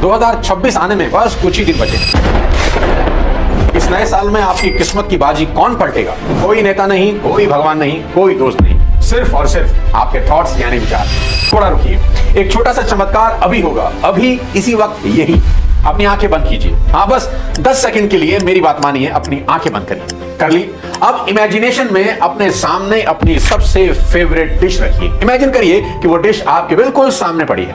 2026 आने में बस कुछ ही दिन बचे। इस नए साल में आपकी किस्मत की बाजी कौन पलटेगा? कोई नेता नहीं, कोई भगवान नहीं, कोई दोस्त नहीं, सिर्फ और सिर्फ आपके थॉट्स यानी विचार। थोड़ा रुकिए, एक छोटा सा चमत्कार अभी होगा, अभी इसी वक्त यही। अपनी आंखें बंद कीजिए। हाँ, बस 10 सेकंड के लिए मेरी बात मानिए, अपनी आंखें बंद करिए। कर ली? अब इमेजिनेशन में अपने सामने अपनी सबसे फेवरेट डिश रखिए। इमेजिन करिए कि वो डिश आपके बिल्कुल सामने पड़ी है।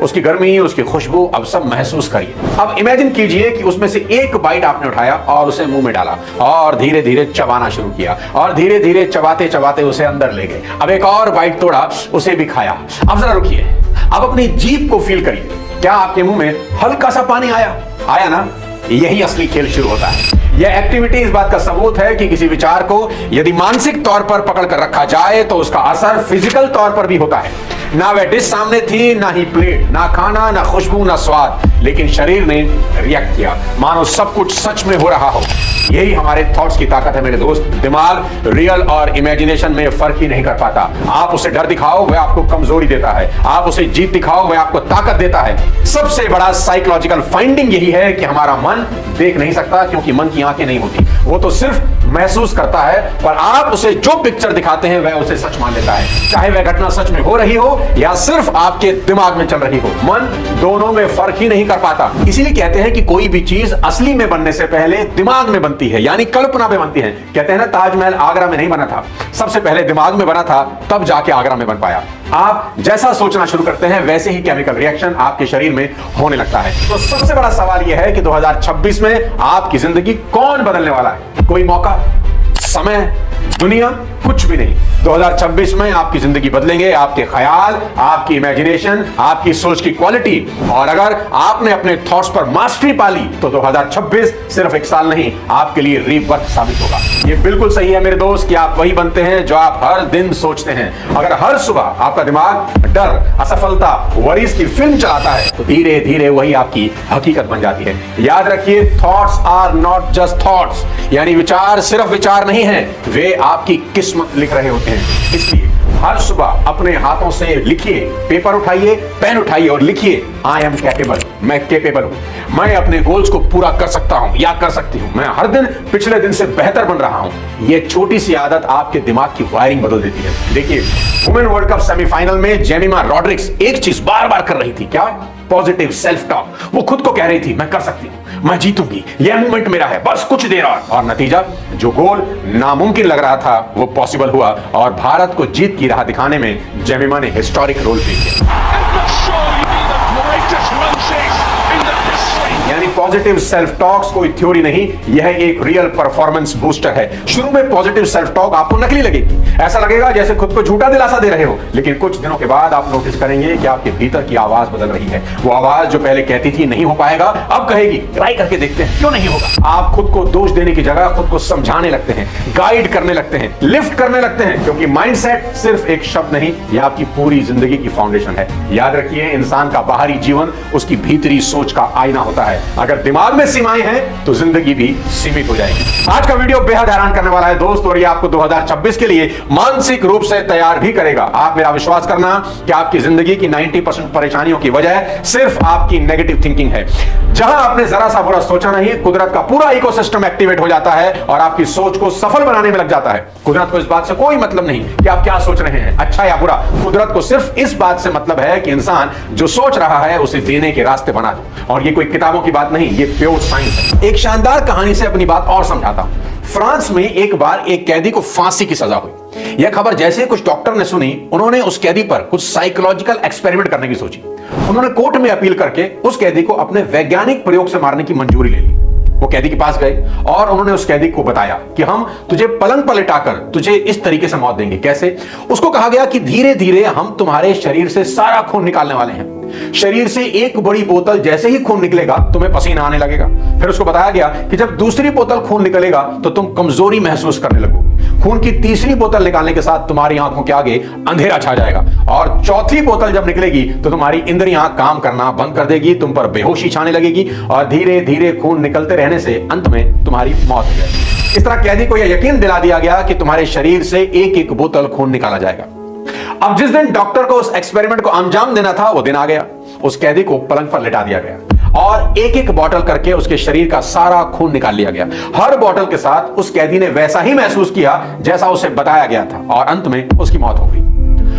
उसकी गर्मी, उसकी खुशबू अब सब महसूस करिए। अब इमेजिन कीजिए कि उसमें से एक बाइट आपने उठाया और उसे मुंह में डाला और धीरे धीरे चबाना शुरू किया और धीरे धीरे चबाते चबाते उसे अंदर ले गए। अब एक और बाइट तोड़ा, उसे भी खाया। अब जरा रुकिए, अब अपनी जीभ को फील करिए। क्या आपके मुंह में हल्का सा पानी आया? आया ना? यही असली खेल शुरू होता है। यह एक्टिविटी इस बात का सबूत है कि किसी विचार को यदि मानसिक तौर पर पकड़ कर रखा जाए तो उसका असर फिजिकल तौर पर भी होता है। ना वह डिश सामने थी, ना ही प्लेट, ना खाना, ना खुशबू, ना स्वाद, लेकिन शरीर ने रिएक्ट किया मानो सब कुछ सच में हो रहा हो। यही हमारे थॉट्स की ताकत है मेरे दोस्त। दिमाग रियल और इमेजिनेशन में फर्क ही नहीं कर पाता। आप उसे डर दिखाओ, वह आपको कमजोरी देता है। आप उसे जीत दिखाओ, वह आपको ताकत देता है। सबसे बड़ा साइकोलॉजिकल फाइंडिंग यही है कि हमारा मन देख नहीं सकता, क्योंकि मन की आंखें नहीं होती, वो तो सिर्फ महसूस करता है। पर आप उसे जो पिक्चर दिखाते हैं वह उसे सच मान लेता है, चाहे वह घटना सच में हो रही हो या सिर्फ आपके दिमाग में चल रही हो। मन दोनों में फर्क ही नहीं कर पाता। इसीलिए कहते हैं कि कोई भी चीज असली में बनने से पहले दिमाग में बनती है, यानी कल्पना में बनती है। कहते हैं ना, ताजमहल आगरा में नहीं बना था, सबसे पहले दिमाग में बना था, तब जाके आगरा में बन पाया। आप जैसा सोचना शुरू करते हैं वैसे ही केमिकल रिएक्शन आपके शरीर में होने लगता है। तो सबसे बड़ा सवाल यह है कि 2026 में आपकी जिंदगी कौन बदलने वाला है? कोई मौका, समय, दुनिया, कुछ भी नहीं। 2026 में आपकी जिंदगी बदलेंगे आपके ख्याल, आपकी इमेजिनेशन, आपकी सोच की क्वालिटी। और अगर आपने अपने थॉट्स पर मास्टरी पाली तो 2026 सिर्फ एक साल नहीं, आपके लिए रीबर्थ साबित होगा। ये बिल्कुल सही है मेरे दोस्त कि आप वही बनते हैं जो आप हर दिन सोचते हैं। अगर हर सुबह आपका दिमाग डर, असफलता, वरीज की फिल्म चलाता है तो धीरे धीरे वही आपकी हकीकत बन जाती है। याद रखिए, thoughts are not just thoughts, यानी विचार सिर्फ विचार नहीं है, वे आपकी किस्मत लिख रहे होते हैं। इसलिए हर सुबह अपने हाथों से लिखिए, पेपर उठाइए, पेन उठाइए और लिखिए, आई एम कैपेबल, मैं कैपेबल हूं, मैं अपने गोल्स को पूरा कर सकता हूं या कर सकती हूं, मैं हर दिन पिछले दिन से बेहतर बन रहा हूं। यह छोटी सी आदत आपके दिमाग की वायरिंग बदल देती है। देखिए, वुमेन वर्ल्ड कप सेमीफाइनल में जेमिमा रॉड्रिक्स एक चीज बार बार कर रही थी, क्या? Positive self talk. वो खुद को कह रही थी, मैं कर सकती हूं, मैं जीतूंगी, यह मूवमेंट मेरा है, बस कुछ देर और नतीजा, जो गोल नामुमकिन लग रहा था वो पॉसिबल हुआ और भारत को जीत की राह दिखाने में जेमिमा ने हिस्टोरिक रोल प्ले किया। यानी पॉजिटिव सेल्फ टॉक्स कोई थ्योरी नहीं, यह एक रियल परफॉर्मेंस बूस्टर है। शुरू में पॉजिटिव सेल्फ टॉक आपको नकली लगेगी, ऐसा लगेगा जैसे खुद को झूठा दिलासा दे रहे हो, लेकिन कुछ दिनों के बाद आप नोटिस करेंगे कि आपके भीतर की आवाज बदल रही है। वो आवाज जो पहले कहती थी नहीं हो पाएगा, अब कहेगी ट्राई करके देखते हैं, क्यों नहीं होगा। आप खुद को दोष देने की जगह खुद को समझाने लगते हैं, गाइड करने लगते हैं, लिफ्ट करने लगते हैं, क्योंकि माइंडसेट सिर्फ एक शब्द नहीं, यह आपकी पूरी जिंदगी की फाउंडेशन है। याद रखिए, इंसान का बाहरी जीवन उसकी भीतरी सोच का आईना होता है। अगर दिमाग में सीमाएं हैं तो जिंदगी भी सीमित हो जाएगी। आज का वीडियो बेहद हैरान करने वाला है दोस्त, और ये आपको 2026 के लिए मानसिक रूप से तैयार भी करेगा। आप मेरा विश्वास करना कि आपकी जिंदगी की 90% परेशानियों की वजह सिर्फ आपकी नेगेटिव थिंकिंग है। जहां आपने जरा सा बुरा सोचा नहीं, कुदरत का पूरा इकोसिस्टम एक्टिवेट हो जाता है और आपकी सोच को सफल बनाने में लग जाता है। कुदरत को इस बात से कोई मतलब नहीं कि आप क्या सोच रहे हैं, अच्छा या बुरा। कुदरत को सिर्फ इस बात से मतलब है कि इंसान जो सोच रहा है उसे देने के रास्ते बना दे। और ये कोई किताबों की बात नहीं, ये प्योर साइंस है। एक शानदार कहानी से अपनी बात और समझाता हूं। फ्रांस में एक बार एक कैदी को फांसी की सजा हुई। यह खबर जैसे कुछ डॉक्टर ने सुनी, उन्होंने उस कैदी पर कुछ साइकोलॉजिकल एक्सपेरिमेंट करने की सोची। उन्होंने कोर्ट में अपील करके उस कैदी को अपने वैज्ञानिक प्रयोग से मारने की मंजूरी ले ली। वो कैदी के पास गए और उन्होंने उस कैदी को बताया कि हम तुझे पलंग पर लिटाकर तुझे इस तरीके से मौत देंगे। कैसे? उसको कहा गया कि धीरे धीरे हम तुम्हारे शरीर से सारा खून निकालने वाले हैं। शरीर से एक बड़ी बोतल जैसे ही खून निकलेगा तुम्हें पसीना आने लगेगा। फिर उसको बताया गया कि जब दूसरी बोतल खून निकलेगा तो तुम कमजोरी महसूस करने लगोगे। खून की तीसरी बोतल निकालने के साथ तुम्हारी आंखों के आगे अंधेरा छा जाएगा और चौथी बोतल जब निकलेगी तो तुम्हारी इंद्रियां काम करना बंद कर देगी, तुम पर बेहोशी छाने लगेगी और धीरे धीरे खून निकलते रहने से अंत में तुम्हारी मौत हो जाएगी। इस तरह कैदी को यह यकीन दिला दिया गया कि तुम्हारे शरीर से एक एक बोतल खून निकाला जाएगा। अब जिस दिन डॉक्टर को उस एक्सपेरिमेंट को अंजाम देना था वो दिन आ गया। उस कैदी को पलंग पर लिटा दिया गया और एक एक बॉटल करके उसके शरीर का सारा खून निकाल लिया गया। हर बॉटल के साथ उस कैदी ने वैसा ही महसूस किया जैसा उसे बताया गया था और अंत में उसकी मौत हो गई।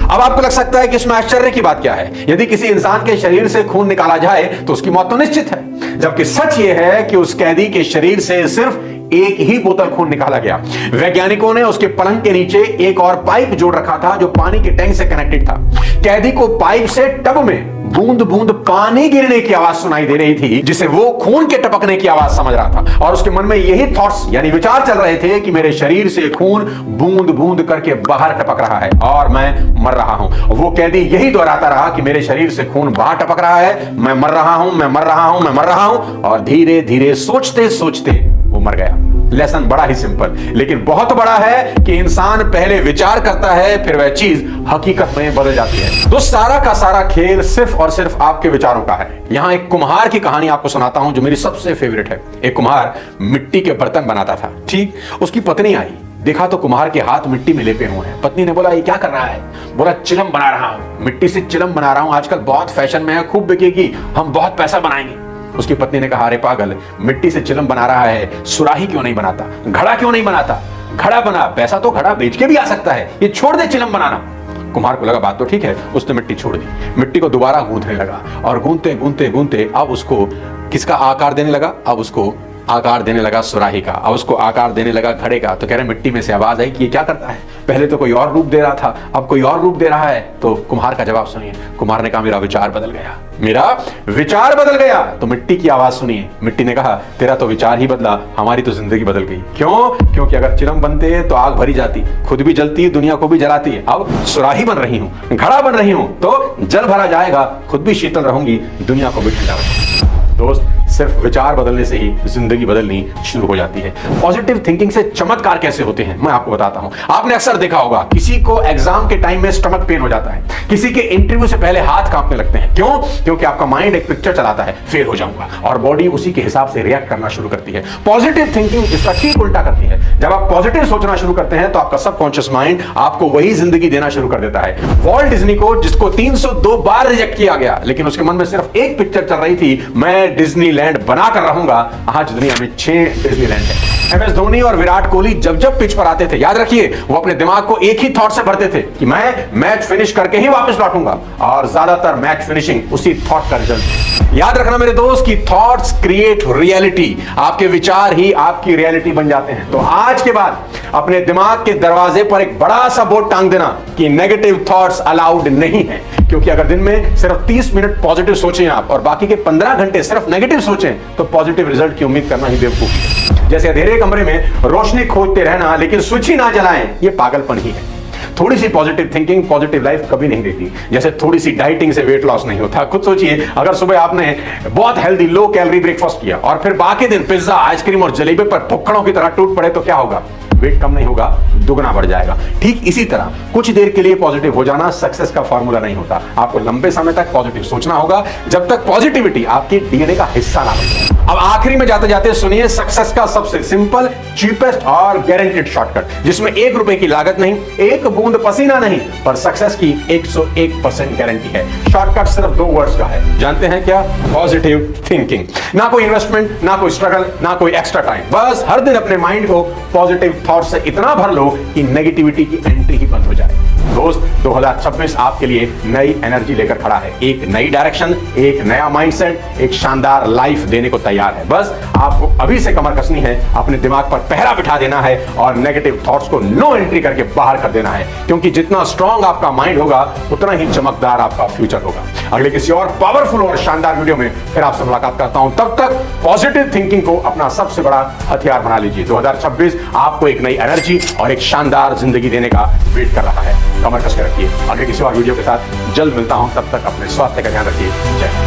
अब आपको लग सकता है कि इसमें आश्चर्य की बात क्या है? यदि किसी इंसान के शरीर से खून निकाला जाए तो उसकी मौत तो निश्चित है, जबकि सच यह है कि उस कैदी के शरीर से सिर्फ एक ही बोतल खून निकाला गया। वैज्ञानिकों ने उसके पलंग के नीचे एक और पाइप जोड़ रखा था जो पानी के टैंक से कनेक्टेड था। कैदी को पाइप से टब में बूंद बूंद पानी गिरने की आवाज सुनाई दे रही थी, जिसे वो खून के टपकने की आवाज समझ रहा था और उसके मन में यही थॉट्स यानी विचार चल रहे थे कि मेरे शरीर से खून बूंद बूंद करके बाहर टपक रहा है और मैं मर रहा हूं। वो कैदी यही दोहराता रहा कि मेरे शरीर से खून बाहर टपक रहा है, मैं मर रहा हूं, मैं मर रहा हूं, मैं मर रहा हूं, और धीरे धीरे सोचते सोचते वो मर गया। लेसन बड़ा ही सिंपल लेकिन बहुत बड़ा है कि इंसान पहले विचार करता है, फिर वह चीज हकीकत में बदल जाती है। तो सारा का सारा खेल सिर्फ और सिर्फ आपके विचारों का है। यहां एक कुम्हार की कहानी आपको सुनाता हूं जो मेरी सबसे फेवरेट है। एक कुम्हार मिट्टी के बर्तन बनाता था। ठीक, उसकी पत्नी आई, देखा तो कुम्हार के हाथ मिट्टी में लेपे हुए हैं। पत्नी ने बोला, ये क्या कर रहा है? बोला, चिलम बना रहा हूं, मिट्टी से चिलम बना रहा हूं, आजकल बहुत फैशन में है, खूब बिकेगी, हम बहुत पैसा बनाएंगे। उसकी पत्नी ने कहा, अरे पागल, मिट्टी से चिलम बना रहा है, सुराही क्यों नहीं बनाता, घड़ा क्यों नहीं बनाता? घड़ा बना, पैसा तो घड़ा बेच के भी आ सकता है, ये छोड़ दे चिलम बनाना। कुम्हार को लगा बात तो ठीक है, उसने मिट्टी छोड़ दी, मिट्टी को दोबारा गूंथने लगा और गूंथते गूंथते गूंथते अब उसको किसका आकार देने लगा? अब उसको आकार देने लगा सुराही का, अब उसको आकार देने लगा घड़े का। तो कह रहे मिट्टी में से आवाज आई कि ये क्या करता है? पहले तो कोई और रूप दे रहा था, अब कोई और रूप दे रहा है। तो कुम्हार का जवाब सुनिए। कुम्हार ने कहा, मेरा विचार बदल गया, मेरा विचार बदल गया। तो मिट्टी की आवाज सुनिए। मिट्टी ने कहा, तेरा तो विचार ही बदला, हमारी तो जिंदगी बदल गई। क्यों? क्योंकि अगर चिलम बनते तो आग भरी जाती, खुद भी जलती, दुनिया को भी जलाती। अब सुराही बन रही हूं, घड़ा बन रही हूं, तो जल भरा जाएगा, खुद भी शीतल रहूंगी, दुनिया को भी ठंडा रखूंगी। दोस्त, सिर्फ विचार बदलने से ही जिंदगी बदलनी शुरू हो जाती है। पॉजिटिव थिंकिंग से चमत्कार कैसे होते हैं मैं आपको बताता हूं। आपने अक्सर देखा होगा किसी को एग्जाम के टाइम में स्टमक पेन हो जाता है, किसी के इंटरव्यू से पहले हाथ कांपने लगते हैं। क्यों? क्योंकि आपका माइंड एक पिक्चर चलाता है, फेल हो जाऊंगा, और बॉडी उसी के हिसाब से रिएक्ट करना शुरू करती है। पॉजिटिव थिंकिंग इसका ठीक उल्टा करती है। जब आप पॉजिटिव सोचना शुरू करते हैं तो आपका सबकॉन्शियस माइंड आपको वही जिंदगी देना शुरू कर देता है। वॉल्ट डिज्नी को, जिसको 302 बार रिजेक्ट किया गया, लेकिन उसके मन में सिर्फ एक पिक्चर चल रही थी, मैं डिज्नीलैंड बनाकर रहूंगा। आज दुनिया में 6 डिज्नीलैंड है। MS धोनी और विराट कोहली जब जब पिच पर आते थे, याद रखिए, वो अपने दिमाग को एक ही थॉट से भरते थे कि मैं मैच फिनिश करके ही वापस लौटूंगा, और ज्यादातर मैच फिनिशिंग उसी थॉट का रिजल्ट। याद रखना मेरे दोस्त कि थॉट्स क्रिएट रियलिटी, आपके विचार ही आपकी रियलिटी बन जाते हैं। तो आज के बाद अपने दिमाग के दरवाजे पर एक बड़ा सा बोर्ड टांग देना कि नेगेटिव थॉट्स अलाउड नहीं है, क्योंकि अगर दिन में सिर्फ 30 मिनट पॉजिटिव सोचें आप और बाकी के 15 घंटे सिर्फ नेगेटिव सोचें तो पॉजिटिव रिजल्ट की उम्मीद करना ही बेवकूफी है। जैसे अंधेरे कमरे में रोशनी खोजते रहना लेकिन स्विच ही ना जलाएं, ये पागलपन ही है। थोड़ी सी पॉजिटिव थिंकिंग पॉजिटिव लाइफ कभी नहीं देती। जैसे थोड़ी सी डाइटिंग से वेट लॉस नहीं होता। खुद सोचिए, अगर सुबह आपने बहुत हेल्दी लो कैलोरी ब्रेकफास्ट किया और फिर बाकी दिन पिज्जा, आइसक्रीम और जलेबी पर भुक्कड़ों की तरह टूट पड़े तो क्या होगा? वेट कम नहीं होगा, दुगना बढ़ जाएगा। ठीक इसी तरह कुछ देर के लिए पॉजिटिव हो जाना सक्सेस का फॉर्मूला नहीं होता। आपको लंबे समय तक पॉजिटिव सोचना होगा, जब तक पॉजिटिविटी आपकी डीएनए का हिस्सा ना बने। अब आखिरी में जाते जाते सुनिए सक्सेस का सबसे सिंपल, चीपेस्ट और गारंटेड शॉर्टकट, जिसमें 1 रुपए की लागत नहीं, 1 बूंद पसीना नहीं, पर सक्सेस की 101% गारंटी है। शॉर्टकट सिर्फ 2 वर्ड्स का है, जानते हैं क्या? Positive thinking. ना कोई इन्वेस्टमेंट, ना कोई स्ट्रगल, ना कोई एक्स्ट्रा टाइम, बस हर दिन अपने माइंड को पॉजिटिव थॉट से इतना भर लो कि नेगेटिविटी की एंट्री ही बंद हो जाए। दोस्त, 2026 आपके लिए नई एनर्जी लेकर खड़ा है, एक नई डायरेक्शन, एक नया माइंडसेट, एक शानदार लाइफ देने को तैयार है। बस आपको अभी से कमर कसनी है, अपने दिमाग पर पहरा बिठा देना है और नेगेटिव थॉट्स को नो एंट्री करके बाहर कर देना है, क्योंकि जितना स्ट्रांग आपका माइंड होगा उतना ही चमकदार आपका फ्यूचर होगा। अगले किसी और पावरफुल और शानदार वीडियो में फिर आपसे मुलाकात करता हूं। तब तक पॉजिटिव थिंकिंग को अपना सबसे बड़ा हथियार बना लीजिए। 2026 आपको एक नई एनर्जी और एक शानदार जिंदगी देने का वेट कर रहा है। कमर कस के रखिए। अगले किसी और वीडियो के साथ जल्द मिलता हूं, तब तक अपने स्वास्थ्य का ध्यान रखिए। जय हिंद।